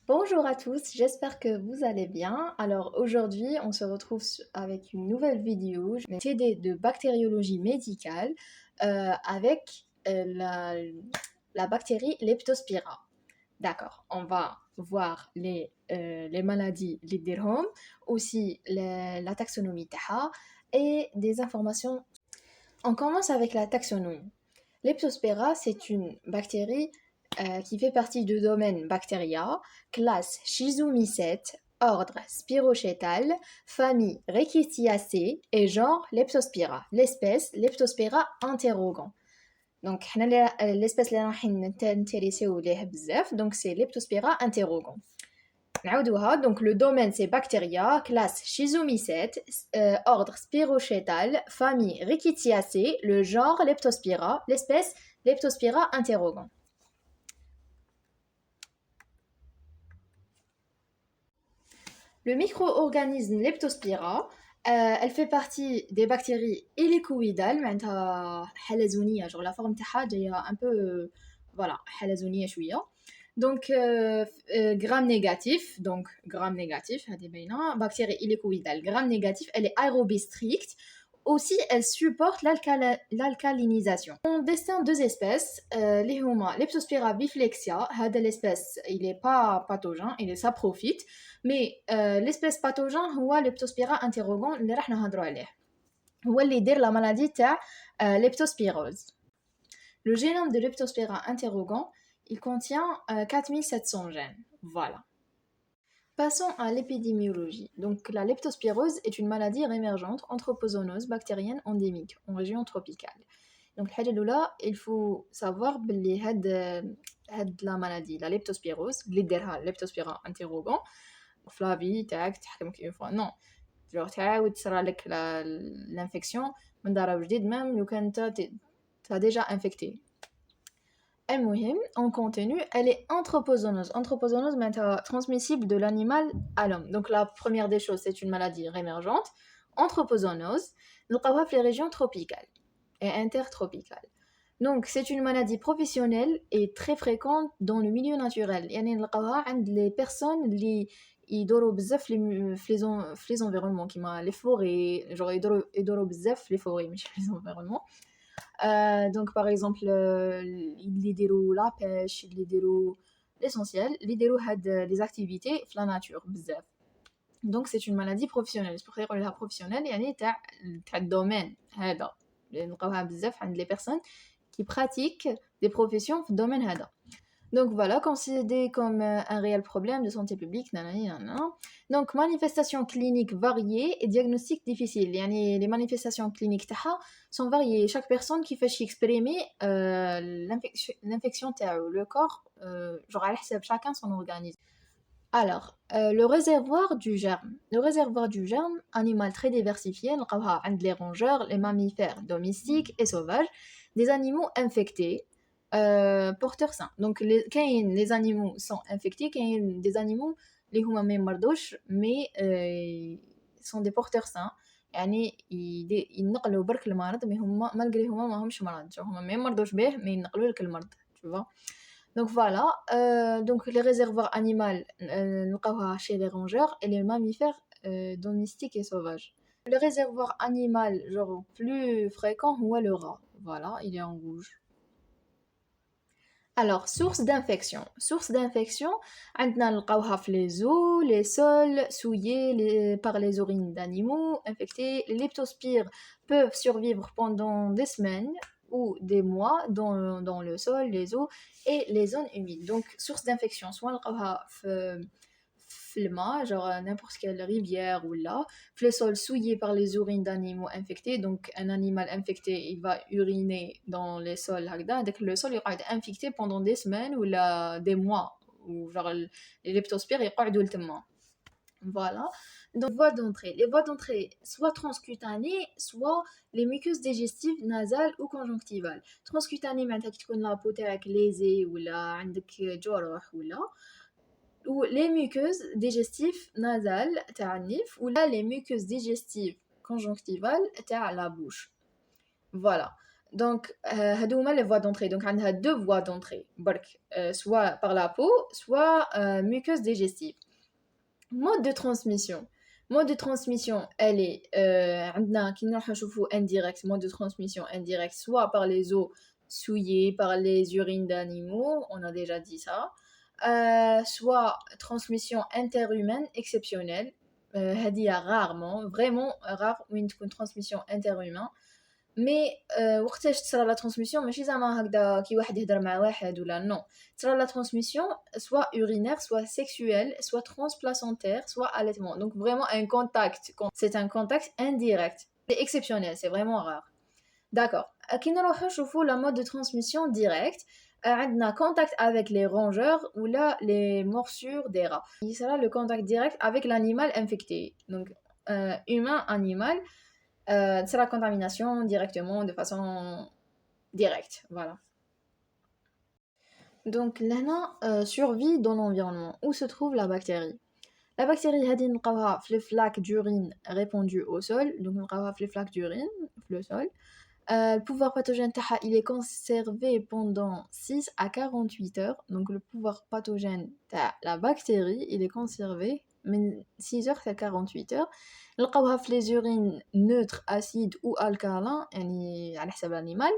Bonjour à tous, j'espère que vous allez bien. Alors aujourd'hui, on se retrouve avec une nouvelle vidéo. Je vais t'aider de bactériologie médicale avec la bactérie Leptospira. D'accord, on va voir les maladies les dirham, aussi la taxonomie taha et des informations. On commence avec la taxonomie. Leptospira, c'est une bactérie qui fait partie du domaine Bacteria, classe Schizomycete, ordre Spirochaetal, famille Rickettsiaceae et genre Leptospira, l'espèce Leptospira interrogant. Donc, l'espèce اللي راح نتريسيو ليه بزاف donc c'est Leptospira interrogant. Donc le domaine c'est Bacteria, classe Schizomycete, ordre Spirochaetal, famille Rickettsiaceae, le genre Leptospira, l'espèce Leptospira interrogant. Le micro-organisme Leptospira, elle fait partie des bactéries hélicoïdales, معناتها حلزونية, genre la forme تاعها جاية un peu voilà حلزونية شوية. Donc gram négatif, هذه باينة, bactérie hélicoïdale, gram négatif, elle est aérobie stricte. Aussi, elle supporte l'alcalinisation. On distingue deux espèces, les huma Leptospira biflexia, l'espèce, il n'est pas pathogène, il est saprophyte, mais l'espèce pathogène, c'est Leptospira interrogant, اللي راح نهضروا عليه. هو اللي يدير la maladie تاع leptospirose. Le génome de Leptospira interrogant, il contient 4700 gènes. Voilà. Passons à l'épidémiologie. Donc, la leptospirose est une maladie réémergente anthropozoonose bactérienne endémique en région tropicale. Donc, il faut savoir que la maladie, la leptospirose, leptospira interrogant, Flavie, tac, une fois, non. Genre, l'infection, même quand tu as déjà infecté. En contenu, elle est anthropozoonose. Anthropozoonose, transmissible de l'animal à l'homme. Donc la première des choses, c'est une maladie réémergente. Anthropozoonose, nous avons les régions tropicales et intertropicales. Donc c'est une maladie professionnelle et très fréquente dans le milieu naturel. يعني نلقاوها عند les personnes اللي يدوروا بزاف في les environnements كيما les forêts, genre يدوروا بزاف les forêts مش les environnements. Donc par exemple اللي يديروا la pêche, اللي يديروا l'essentiel, اللي يديروا les activités في la nature بزاف. Donc c'est une maladie professionnelle. C'est pour ça qu'on لها professionnelle, يعني تاع الدومين هذا اللي نلقاوها بزاف عند les personnes qui pratiquent des professions في الدومين هذا. Donc voilà, considéré comme un réel problème de santé publique. Donc manifestations cliniques variées et diagnostics difficiles. Les manifestations cliniques sont variées. Chaque personne qui fait exprimer l'infection le corps, genre à chacun son organisme. Alors, le réservoir du germe. Le réservoir du germe, animal très diversifié, les rongeurs, les mammifères domestiques et sauvages, des animaux infectés, porteurs sains. Donc, les animaux sont infectés, des animaux, les humains même mardouches, mais sont des porteurs sains. يعني ينقلوا برك المرض mais هما malgré هما ما همش مرض هما ما مرضوش به mais ينقلوا لك المرض tu vois. Donc voilà, donc les réservoirs animaux نلقاوها chez les rongeurs et les mammifères domestiques et sauvages. Le réservoir animal genre plus fréquent هو le rat. Voilà, il est en rouge. Alors, source d'infection. Source d'infection, عندنا نلقاوها في les eaux, les sols souillés par les urines d'animaux infectés. Les leptospires peuvent survivre pendant des semaines ou des mois dans le sol, les eaux et les zones humides. Donc, source d'infection, soit نلقاوها في الماء, genre n'importe quelle rivière ou là, le sol souillé par les urines d'animaux infectés. Donc un animal infecté, il va uriner dans les sols donc le sol il va être infecté pendant des semaines ou des mois, ou genre les leptospires يقعدوا لتما. Voilà. Donc les voies d'entrée soit transcutanées, soit les muqueuses digestives nasales ou conjonctivales. Transcutanées معناتها كي تكون لا بو تاعك ليزي ولا عندك جروح ولا ou les muqueuses digestives nasales تاع النيف ou là les muqueuses digestives conjonctivales تاع la bouche. Voilà. Donc هادو هما les voies d'entrée. Donc عندها deux voies d'entrée برك, soit par la peau, soit muqueuse digestive. Mode de transmission. Mode de transmission, elle est عندنا كي نروحو نشوفو indirect, mode de transmission indirect, soit par les eaux souillées, par les urines d'animaux, on a déjà dit ça, soit transmission interhumaine exceptionnelle, هذه rarement, vraiment rare وين تكون transmission interhumaine. مي وقتاش تصرا لا ترانسميسيون ماشي زعما هكذا كي واحد يهضر مع واحد ولا نو, تصرا لا ترانسميسيون سوا urinaire, soit sexuelle, soit transplacentaire, soit allaitement. Donc vraiment un contact, c'est un contact indirect. C'est exceptionnel, c'est vraiment rare. D'accord. كي نروحو نشوفو la mode de transmission direct, عندنا contact avec les rongeurs ou là les morsures des rats. Il sera le contact direct avec l'animal infecté. Donc humain animal, c'est la contamination directement, de façon directe, voilà. Donc là, survie dans l'environnement. Où se trouve la bactérie? La bactérie هذه نلقاوها في les flaques d'urine répandues au sol. Donc نلقاوها في les flaques d'urine في le sol. Le pouvoir pathogène تاعها il est conservé pendant 6 à 48 heures. Donc le pouvoir pathogène تاع la bactérie il est conservé من 6 heures à 48 heures. نلقاوها في les urines neutres, acides ou alcalins, يعني على حسب الانيمال.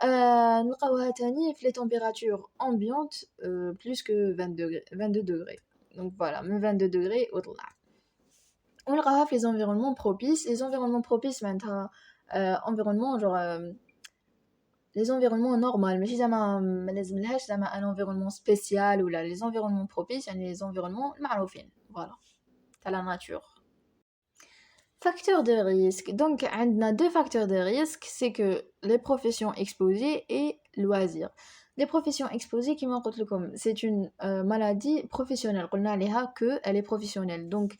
نلقاوها تاني في les températures ambiantes plus que 22 degrés. Donc voilà, من 22 degrés وطلع. ونلقاوها في les environnements propices. Les environnements propices معناتها environnement genre les environnements normaux, ماشي زعما ما لازملهاش زعما un environnement spécial ولا les environnements propices يعني les environnements المعروفين, voilà, تاع la nature. Facteurs de risque. Donc, on a deux facteurs de risque, c'est que les professions exposées et loisirs. Les professions exposées, qui m'ont dit comme c'est une maladie professionnelle. On a dit que elle est professionnelle. Donc,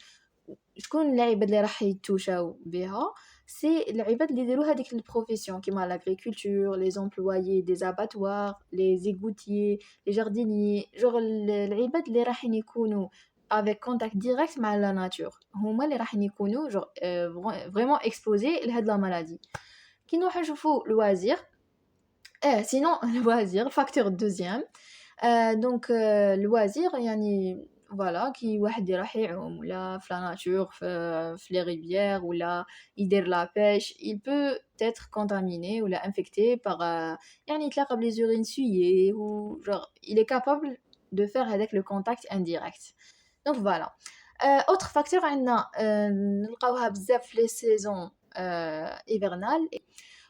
je connais les عباد اللي راح يتوشاو بها, c'est les عباد اللي يديروا هذيك البروفيسيون كيما l'agriculture, les employés des abattoirs, les égoutiers, les jardiniers, genre العباد اللي راحين يكونوا avec contact direct مع la nature. هما اللي راح يكونوا genre vraiment exposés لهاد la maladie. كي نروحو نشوفو loisir, sinon loisir facteur deuxième. Donc loisir يعني voilà كي واحد راح يعوم ولا في la nature في les rivières ولا يدير la pêche, il peut être contaminé ولا infecté par يعني يتلاقى بلي urines souillées ou genre il est capable de faire avec le contact indirect. Donc voilà. Autre facteur عندنا نلقاوها بزاف في les saisons hivernales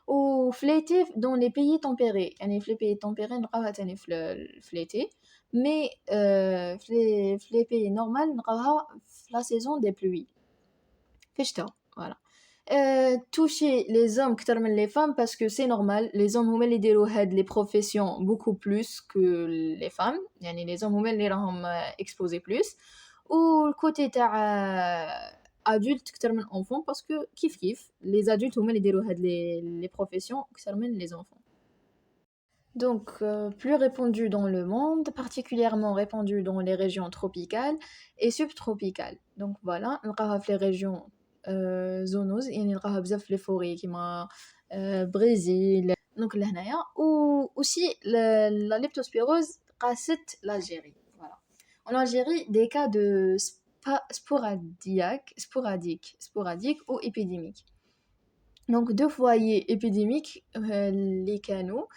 وفي l'été dans les pays tempérés. يعني في les pays tempérés نلقاوها تاني في l'été, mais في les pays normaux نلقاوها في la saison des pluies في الشتاء, voilà. Toucher les hommes كتر من les femmes parce que c'est normal, les hommes هما اللي يديروا هاد les professions beaucoup plus que les femmes, يعني les hommes هما اللي راهم exposés plus. والكوتي تاع adulte كتر من enfant parce que كيف les adultes هما اللي يديروا هاد les professions كتر من les enfants. Donc plus répandu dans le monde, particulièrement répandu dans les régions tropicales et subtropicales. Donc voilà, نلقاوها في les régions zoonoses, يعني نلقاوها بزاف في les forêts كيما Brésil. Donc لهنايا aussi la leptospirose قاست l'Algérie. En Algérie, des cas de sporadiques ou épidémiques. Donc, deux foyers épidémiques, les canaux,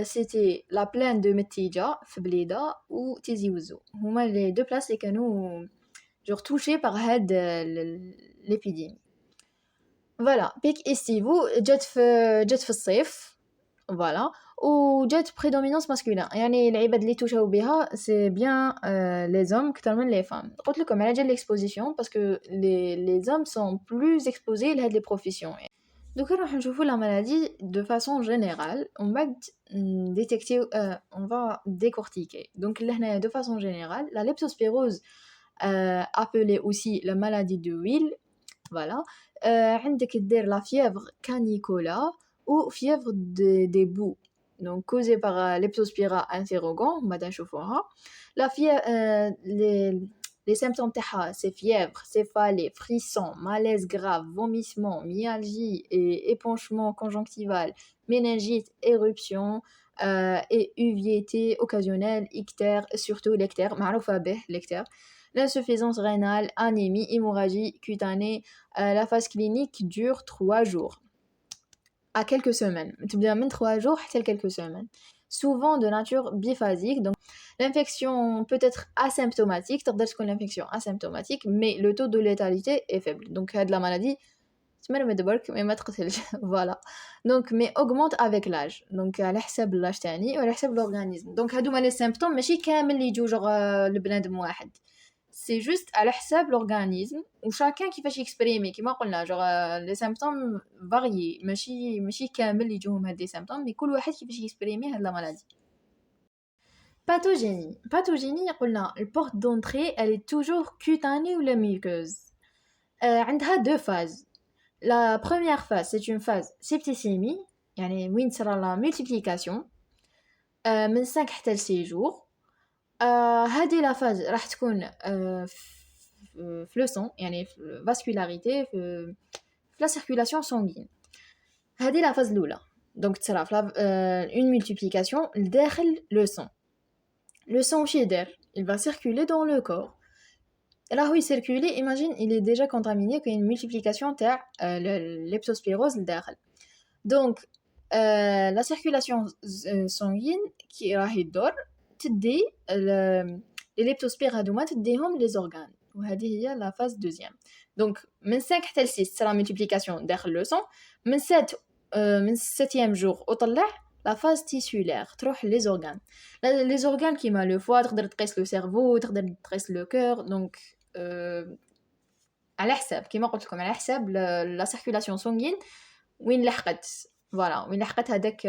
c'était la plaine de Metidja, Fbleda, ou Tizi Ouzou. Les deux places, les canaux, genre touchés par l'épidémie. Voilà, pic estivou, jet في الصيف, voilà. وجات prédominance masculin, يعني العباد اللي توشاو بها c'est bien les hommes كتر من les femmes. قلت لكم على جال l'exposition parce que les hommes sont plus exposés لهاد les professions. Donc نروح نشوفو la maladie de façon générale, on va détecter, on va décortiquer. Donc لهنا de façon générale, la leptospirose appelée aussi la maladie de Will, voilà. عندك دير la fièvre canicola ou fièvre des boues, donc causée par Leptospira interrogant, les les symptômes تاعها c'est fièvre, céphalée, frisson, malaise grave, vomissement, myalgie et épanchement conjonctival, méningite, éruption et uviété occasionnelle, ictère, surtout l'ictère, معروفة به l'ictère, l'insuffisance rénale, anémie, hémorragie cutanée. La phase clinique dure 3 jours à quelques semaines. تبدا من 3 jours حتى quelques semaines. Souvent de nature biphasique. Donc l'infection peut être asymptomatique, تقدر تكون l'infection asymptomatique, mais le taux de létalité est faible. Donc هاد la maladie تمرمد برك mais ما تقتلش. Voilà. Donc mais augmente avec l'âge. Donc على حساب l'âge تاعي وعلى حساب l'organisme. Donc هادوما les symptômes ماشي كامل اللي يجوا genre لبنادم واحد. C'est juste على حساب l'organisme و chacun كيفاش يكسبريمي كيما قلنا genre les symptômes varient ماشي كامل اللي يجوهم هاد les symptômes mais كل واحد كيفاش يكسبريمي هاد la maladie. Pathogénie قلنا البورte d'entrée elle est toujours cutanée ou la muqueuse. عندها deux phases. La première phase c'est une phase septicémie يعني وين تصرى la multiplication من 5 حتى ل 6 jours. هذه لا فاز راح تكون في لو سون يعني في فاسكولاريتي في لا سيركولاسيون سانغين. هذه لا فاز الاولى دونك تصرا في اون مولتيبليكاسيون لداخل لو سون. لو سون واش يدير il va circuler dans le corps. راهو يسيركولي imagine il est déjà contaminé كاين multiplication تاع l'leptospirose لداخل. donc la circulation sanguine qui راهي تدور تدي les leptospires هادوما تديهم les organes وهذه هي la phase deuxième. donc من 5 حتى ل 6 c'est la multiplication داخل le sang. من 7 من 7e jour وطلع la phase tissulaire تروح les organes. les organes كيما le foie تقدر تقيس le cerveau تقدر تقيس le cœur. donc على حساب كيما قلت لكم على حساب la circulation sanguine وين لحقت. voilà وين لحقت هذوك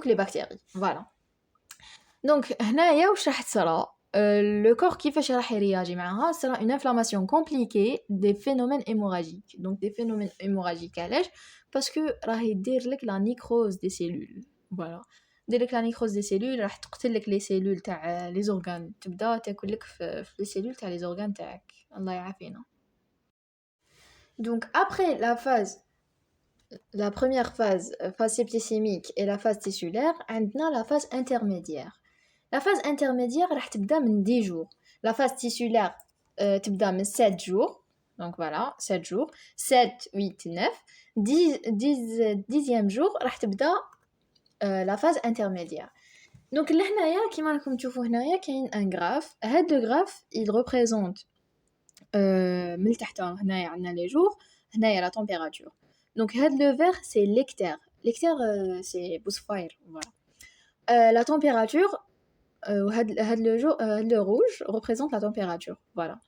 les bactéries. voilà. donc هنايا واش راح تصرى le corps كيفاش راح يرياجي معها. sera une inflammation compliquée des phénomènes hémorragiques. donc des phénomènes hémorragiques علاش parce que راح يدير لك la nécrose des cellules. voilà دير لك la nécrose des cellules راح تقتل لك les cellules تاع les organes تبدا تاكل لك في les cellules تاع les organes تاعك. الله يعافينا. donc après la première phase septicémique et la phase tissulaire عندنا la phase intermédiaire. La phase intermédiaire راح تبدا من 10 jours. La phase tissulaire تبدا من 7 jours. donc voilà 7 jours 7 8 9 10e jour راح تبدا la phase intermédiaire. donc لهنايا كيما راكم تشوفوا هنايا كاين ان غراف. هاد لو غراف il représente من تحت هنايا عندنا les jours هنايا la température. donc هاد le vert c'est l'hectare. l'hectare c'est Bushfire. voilà la température le rouge représente la température. voilà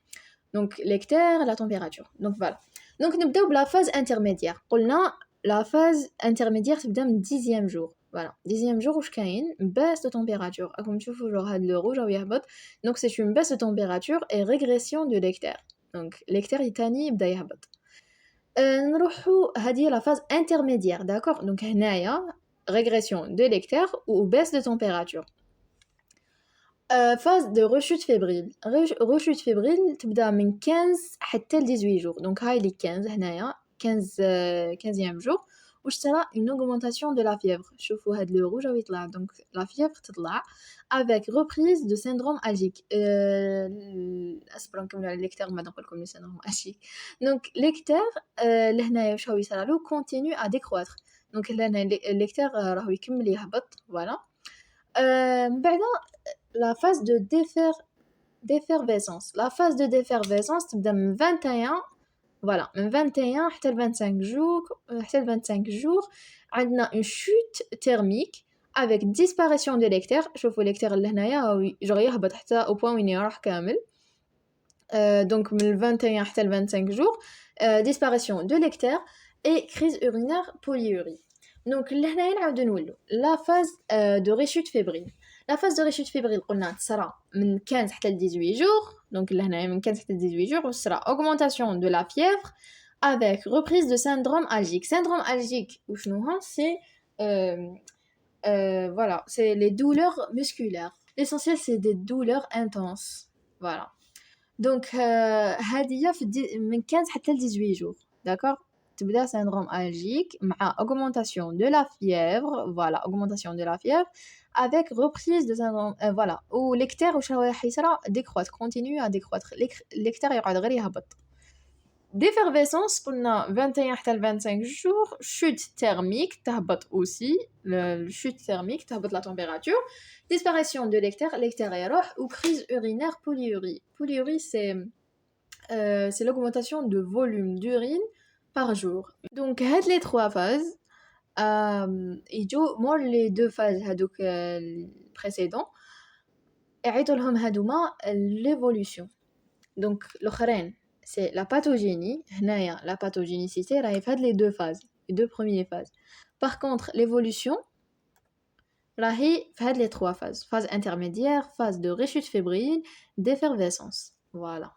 donc l'hectare la température. donc voilà donc نبداو بلا phase intermédiaire. قلنا la phase intermédiaire تبدا من 10e jour. voilà 10e jour واش كاين baisse de température راكم تشوفوا genre هاد le rouge راهو يهبط. donc c'est une baisse de température et régression de l'hectare. donc l'hectare يتاني يبدا يهبط. نروحوا هذه la phase intermédiaire. d'accord donc هنايا régression de l'hectare ou baisse de température. phase de rechute fébrile. rechute fébrile تبدا من 15 حتى ل 18 jours. donc هاي لي 15 هنايا 15e jour واش ترى une augmentation de la fièvre. شوفوا هاد le rouge راهو يطلع. donc la fièvre تطلع avec reprise de syndrome algique. اصبر نكملوا على l'hectare ما نقول لكم le syndrome algique. donc l'hectare لهنايا واش راهو يصرى له continue à décroître. donc لهنا l'hectare راهو يكمل يهبط. voilà من بعد la phase de d'effervescence. la phase de d'effervescence تبدا من 21 voilà من 21 حتى ل 25 jours حتى ل 25 jours عندنا une chute thermique avec disparition de l'hectare. شوفوا l'hectare لهنايا جوغ يهبط حتى au point وين يروح كامل. donc من 21 حتى ل 25 jours disparition de l'hectare et crise urinaire polyurie. donc لهنايا نعاودو نولو la phase de rechute fébrile. la phase de rechute fébrile قلنا تصرى من 15 حتى ل 18 jours. donc لهنايا من 15 حتى ل 18 jours وتصرى augmentation de la fièvre avec reprise de syndrome algique. syndrome algique وشنو هو c'est voilà c'est les douleurs musculaires. l'essentiel c'est des douleurs intenses. voilà. دونك هادية من 15 حتى ل 18 jours d'accord. تبدا syndrome allergique مع augmentation de la fièvre, voilà, augmentation de la fièvre avec reprise de syndrome, voilà, والكتار واش راه راح يصرى décroître, continue à décroître, الكتار يقعد غير يهبط. D'effervescence قلنا 21 حتى ل 25 jours, chute thermique تهبط aussi, le chute thermique تهبط la température, disparition de l'ectère يروح, ou crise urinaire polyurie. Polyurie c'est l'augmentation de volume d'urine par jour. Donc هاد les trois phases يجو مور les deux phases هادوك précédents يعيطوا لهم هادوما l'évolution. Donc الاخرين c'est la pathogénie. هنايا la pathogénicité راهي في هاد les deux phases, les deux premières phases. Par contre l'évolution راهي في هاد les trois phases, phase intermédiaire, phase de rechute fébrile, d'effervescence. Voilà.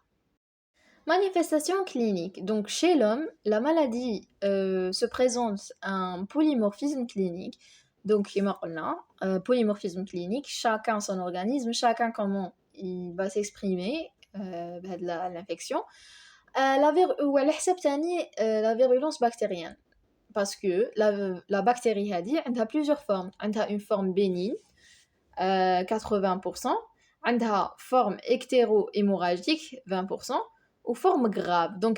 Manifestation clinique. Donc chez l'homme, la maladie se présente un polymorphisme clinique. Donc polymorphisme clinique, chacun son organisme, chacun comment il va s'exprimer l'infection. La virulence bactérienne, parce que la bactérie elle a plusieurs formes. Elle a une forme bénigne, 80%, elle a forme ectéro-hémorragique, 20%, ou forme grave. Donc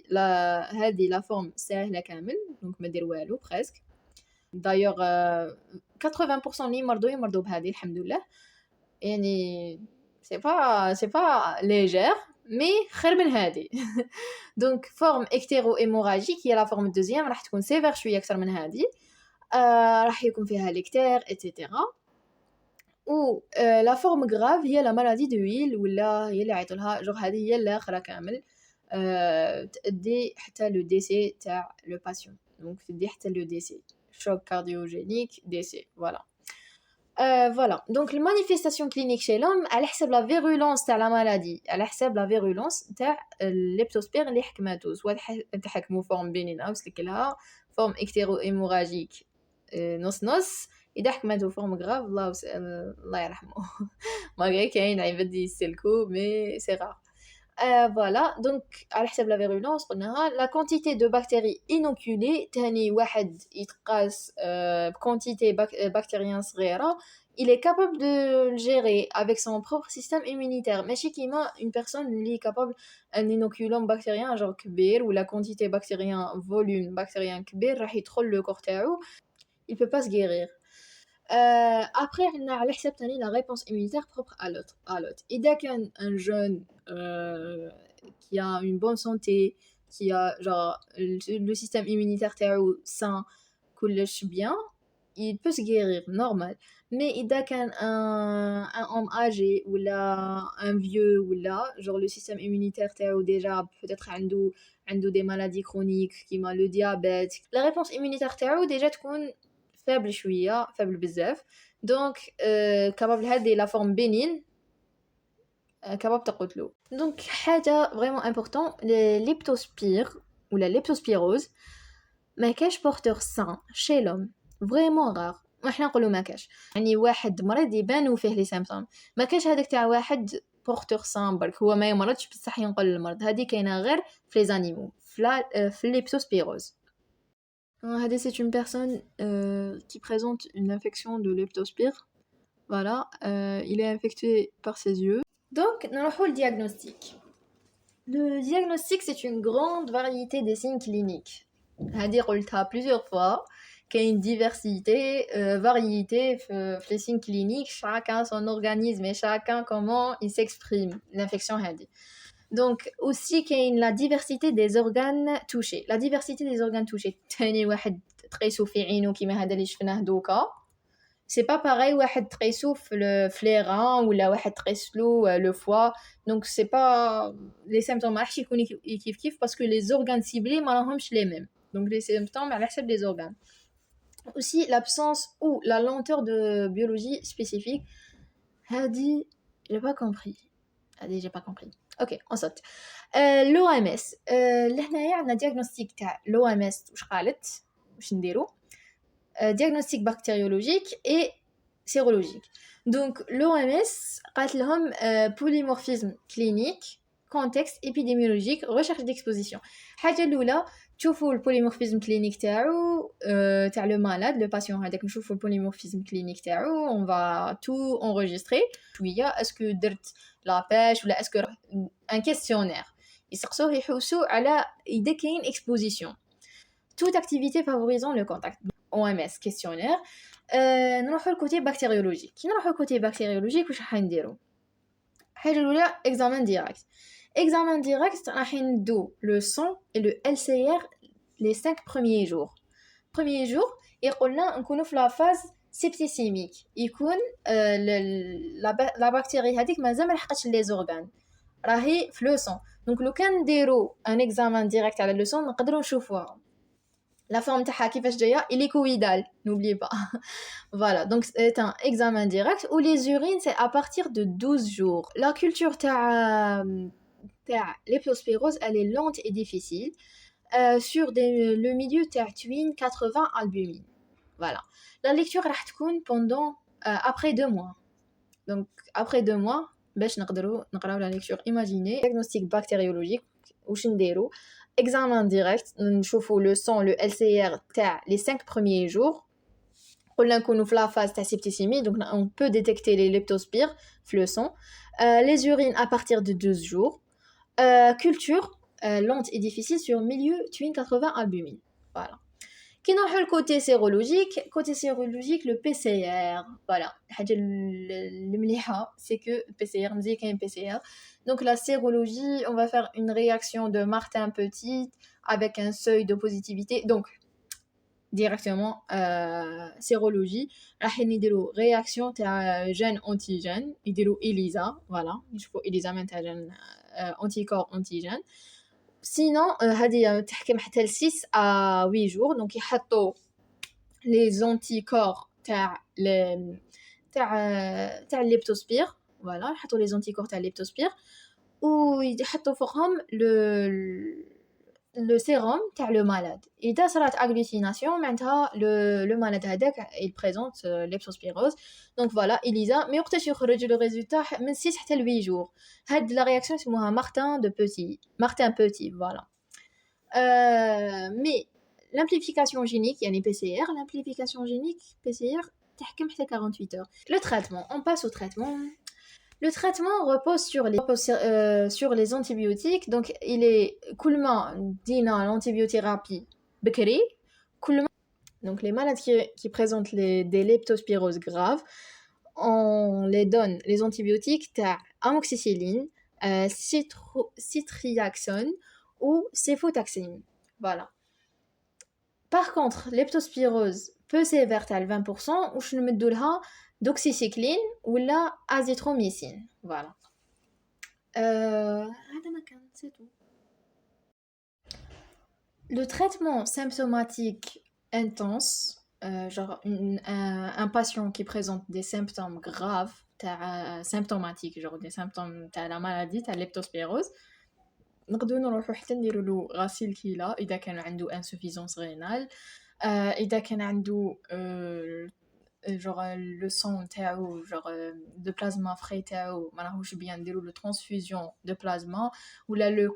la forme سهلة كامل, donc ما دير والو presque. D'ailleurs 80% اللي يمرضوا بهذه الحمد لله, يعني c'est pas légère, mais خير من هذه. Donc forme ectéro-hémorragique هي la forme deuxième, راح تكون sévère شوية أكثر من هذه, راح يكون فيها l'ectère etc. ou la forme grave هي la maladie de Hill, ولا هي اللي عيطولها جوغ هذه هي الآخرة كامل, تأدي حتى le décès تاع le patient. Donc تأدي حتى le décès, choc cardiogénique, décès, voilà. Voilà. Donc les manifestations cliniques chez l'homme, على حسب la virulence تاع la maladie, على حسب la virulence تاع الليبتوسبير اللي حكماتو, سواء تحكمو forme bénigne وسلكلها, forme ectéro-hémorragique نص نص, إذا حكماتو فورم غراف الله يرحمه. ماغري كاين عباد يسلكو مي سي رار. فوالا. دونك على حسب لا فيرولونس قلناها. لا كونتيتي دو بكتيري انوكولي, تاني واحد يتقاس بكونتيتي بكتيريان صغيره, il est capable de le gérer avec son propre système immunitaire. ماشي كيما une personne اللي capable un inoculum bactérien genre كبير, ou la quantité bactérien volume bactérien كبير راح يدخل le corps تاعو, il peut pas se guérir. Après on a على حسب تاني la réponse immunitaire propre à l'autre. إذا كان un jeune qui a une bonne santé, qui a genre le système immunitaire تاعو sain, كلش bien, il peut se guérir normal. Mais إذا كان un homme âgé ou là un vieux ou là genre le système immunitaire تاعو déjà peut-être عنده des maladies chroniques كيما le diabète, la réponse immunitaire تاعو déjà تكون faible شوية, faible بزاف. donc capable هذه la forme bénigne, capable تقتلو. donc حاجة vraiment important, les leptospires ou la leptospirose ما كاش porteur sain chez l'homme, vraiment rare. احنا نقولوا ما كاش, يعني واحد مريض يبانوا فيه لي سيمبتوم, ما كاش هذاك تاع واحد porteur sain برك هو ما يمرضش بصح ينقل المرض. هذه كاينه غير في les animaux, في leptospirose. C'est une personne qui présente une infection de leptospire. Voilà, il est infecté par ses yeux. Donc, nous avons le diagnostic. Le diagnostic, c'est une grande variété des signes cliniques. C'est-à-dire, on le dit plusieurs fois, qu'il y a une diversité, variété les signes cliniques, chacun son organisme et chacun comment il s'exprime, l'infection. Donc aussi qu'il y a la diversité des organes touchés. La diversité des organes touchés. تاني واحد تقيسو في عينو كيما هذا اللي شفناه دوكا. C'est pas pareil واحد تقيسو في les reins ولا واحد تقيسلو le foie. Donc c'est pas les symptômes ما راحش يكونوا كيف parce que les organes ciblés ما راهمش les mêmes. Donc les symptômes على حسب les organes. Aussi l'absence ou la lenteur de biologie spécifique. هادي j'ai pas compris. Ok, on saute. l'OMS. لهنايا عندنا diagnostic تاع l'OMS واش قالت واش نديرو. Diagnostic bactériologique et sérologique. Donc l'OMS قالت لهم polymorphisme clinique contexte épidémiologique recherche d'exposition. الحاجه الاولى تشوفوا البوليمورفيزم كلينيك تاعو تاع لو مالاد لو باسيون هذاك نشوفوا البوليمورفيزم كلينيك تاعو اون فا تو انريجستري شويه اسكو درت لاباش ولا اسكو ان كيستيونير يسقسوه يحوسوا على اذا كاين اكسبوزيسيون toute activité favorisant le contact OMS questionnaire نروحوا الكوتي بكتيريولوجي كي نروحوا الكوتي بكتيريولوجي واش راح نديروا الحاجه الاولى examen direct examen direct راح ندو le sang et le LCR les 5 premiers jours premier jour يقولنا نكونوا في لا فاز سيبتيسيميك يكون لا بكتيري هذيك مازال ما لحقتش لي زورغان راهي في لو سون دونك لو كان نديرو ان اكزامان ديريكت على لو سون نقدروا نشوفوها la forme تاعها كيفاش جايه hélicoïdale n'oubliez pas voilà donc c'est un examen direct où les urines c'est à partir de 12 jours la culture تاع l'leptospirose elle est lente et difficile sur le milieu تاع twin 80 albumine voilà la lecture راح تكون pendant après 2 mois donc après 2 mois باش نقدروا نقراو la lecture imaginez diagnostic bactériologique واش نديرو examen direct نشوفوا le sang le LCR تاع les 5 premiers jours قلنا نكونوا في la phase تاع septicémie donc on peut détecter les leptospires في le sang les urines à partir de 12 jours culture lente et difficile sur milieu twin 80 albumine voilà كي نروحوا الكوتي سيرولوجيك لو بي سي ار فوالا الحاجه المليحه سي كو بي سي ار مزيان كاين بي سي ار donc la sérologie on va faire une réaction de Martin Petit avec un seuil de positivité donc directement sérologie راح نديروا réaction تاع gène antigène يديروا ELISA voilà نشوفوا ELISA تاع gène anticorps antigène sinon هذه تحكم حتى ل 6 à 8 jours donc يحطوا les anticorps تاع الليبتوسبير voilà يحطوا les anticorps تاع الليبتوسبير ويحطوا فوقهم le sérum تاع le malade اذا صارت agglutination معناتها le malade هذاك il présente leptospirose donc voilà ELISA mais وقتاش يخرج le résultat من 6 حتى ل 8 jours هاد la réaction اسمها Martin Petit voilà mais l'amplification génique يعني PCR l'amplification génique PCR تحكم حتى 48 heures le traitement on passe au traitement. Le traitement repose sur les antibiotiques. Donc, il est كلما دينا l'antibiothérapie بكري كلما donc les malades qui présentent des leptospiroses graves on les donne les antibiotiques تاع amoxicilline, citriaxone ou cefotaxime. Voilà. Par contre, leptospirose peu sévère تاع 20% واش نمدوا لها doxycycline ou la azithromycine voilà هذا ما كان c'est tout. Le traitement symptomatique intense genre un patient qui présente des symptômes graves symptomatiques genre des symptômes de la maladie de leptospirose نقدروا نروحوا حتى نديروا له غسيل كلى اذا كان عنده insuffisance rénale اذا كان عنده genre le sang تاعو genre de plasma frais تاعو ما راهوش بيان نديروا له transfusion de plasma ولا le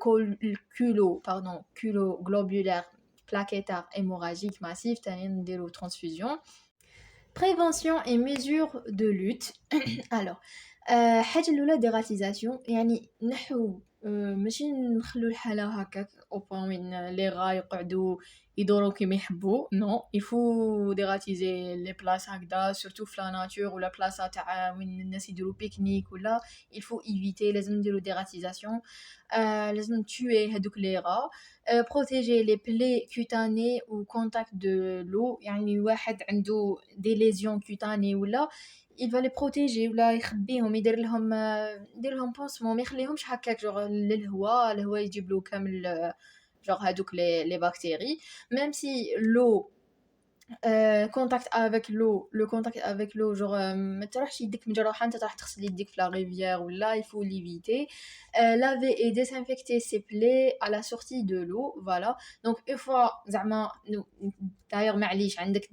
culo globulaire plaquettaire hémorragique massif تاني نديروا transfusion. Prévention et mesures de lutte. Alors حاجه الاولى ديراتيزاسيون يعني نحو ماشي نخلو الحاله هكاك او بوين وين لي غا يقعدوا يدوروا كيما يحبوا نو يفو ديراتيزي لي بلاص هكذا سورتو في لا ناتور ولا بلاصه تاع وين الناس يديروا بيكنيك ولا يفو ايفيتي لازم نديروا ديراتيزاسيون لازم توي هذوك لي غا بروتيجي لي بلي كوتاني و كونتاكت دو لو يعني واحد عنده دي ليزيون كوتاني ولا il va les protéger ولا يخبيهم يدير لهم بونسمون ما يخليهمش هكاك جوغ الهواء يجيب له كامل جوغ هذوك لي بكتيري même si l'eau contact avec l'eau le contact avec l'eau genre ما تروحش يديك مجروحه انت راح تغسل يديك في لا ريفيير ولا il faut l'éviter laver et désinfecter ses plaies à la sortie de l'eau voilà donc une fois زعما d'ailleurs معليش عندك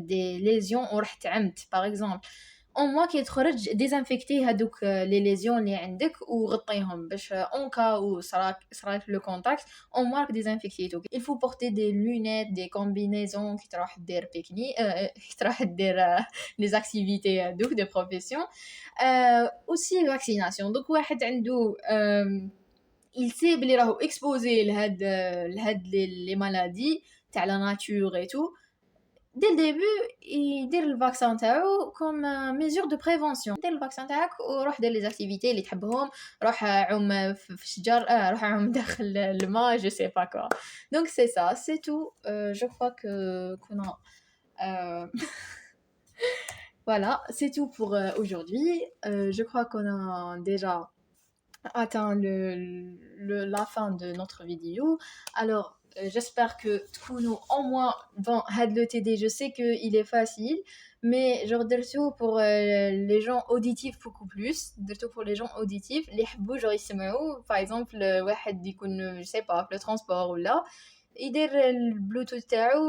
des lésions وراح تعمت par exemple au moins كي تخرج ديزانفيكتي هادوك لي ليزيون اللي عندك وغطيهم باش اون كا و صراك لو كونتاكت au moins ديزانفيكتيتو. il faut porter des lunettes des combinaisons كي تروح دير بيكني كي تروح دير les activités هادوك de profession. aussi vaccination donc واحد عنده il sait بلي راهو exposé لهاد les maladies تاع la nature et tout. dès le début يدير الفاكسان تاعو comme mesure de prévention. دير الفاكسان تاعك وروح دير les activités اللي تحبهم، روح عوم في الشجر، روح عوم داخل الماء je sais pas quoi. donc c'est ça, c'est tout. je crois que qu'on a voilà, c'est tout pour aujourd'hui. Je crois qu'on a déjà atteint la fin de notre vidéo. Alors, j'espère que تكونوا au moins bon had le TD. Je sais que il est facile, mais genre surtout pour les gens auditifs beaucoup plus. Surtout pour les gens auditifs, les حبوا genre يسمعوا par exemple واحد يكون je sais pas في le transport ou là يدير البلوتوث تاعو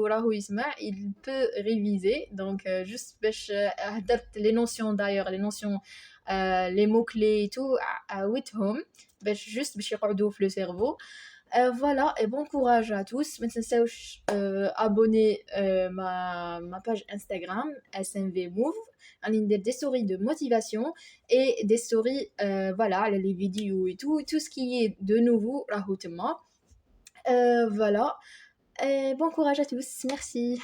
وراهو يسمع il peut réviser donc juste باش هدرت les notions d'ailleurs les notions les mots clés et tout عاودتهم باش juste باش يقعدوا في le cerveau. Voilà, et bon courage à tous. ما تنساوش abonner ma page Instagram SMV Move. راني ندير des stories de motivation et des stories voilà les vidéos et tout ce qui est de nouveau راهو تما. Voilà, et bon courage à tous, merci.